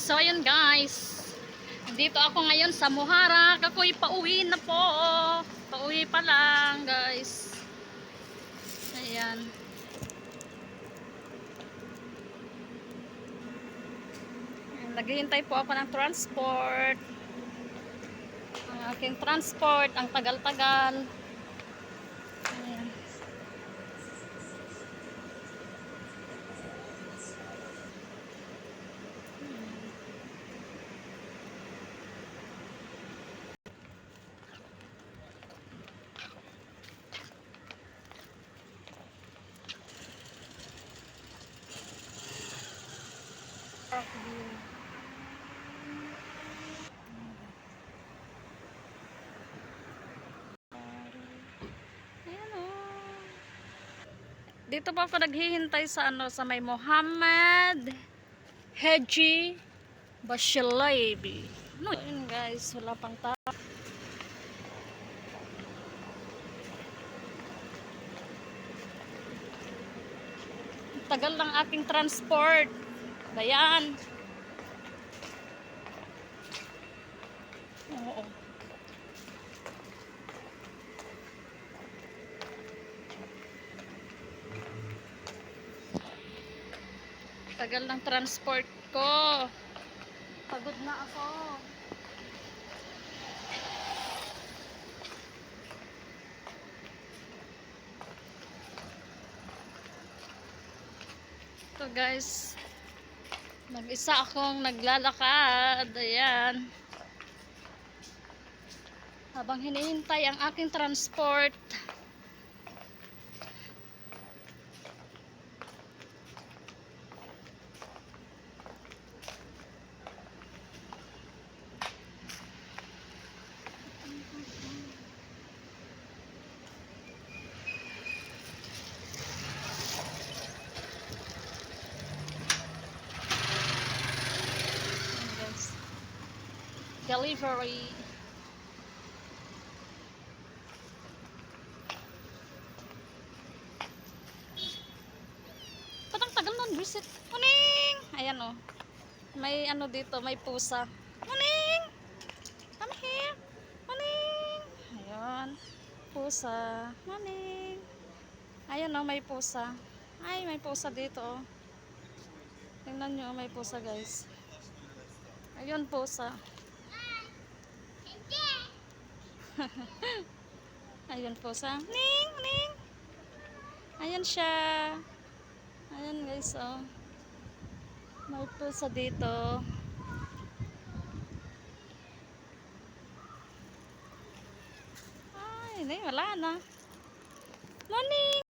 So ayun guys, dito ako ngayon sa Muharraq. Ako'y pauwi na po. Pauwi pa lang guys. Ayan. Naghihintay po ako ng transport. Ang aking transport, ang tagal-tagal. Ayan. Dito pa ako naghihintay sa sa may Muhammad Haji Bashilaybi. No, yun guys, wala pang tao. Tagal ng aking transport. Ayan. Oo. Tagal ng transport ko. Pagod na ako. So guys, mag-isa akong naglalakad. Ayan. Habang hinihintay ang aking transport. Delivery. Patang tagal nun, visit. Muning! Ayan oh. May ano dito, may pusa. Muning! Come here. Muning! Ayan. Pusa. Muning! Ayan oh, may pusa. Ay, may pusa dito oh. Tingnan nyo, may pusa guys. Ayun, pusa. Ayun pusa. Ning! Ning! Ayan siya. Ayan guys oh. May pusa dito. Ay, wala na. Morning!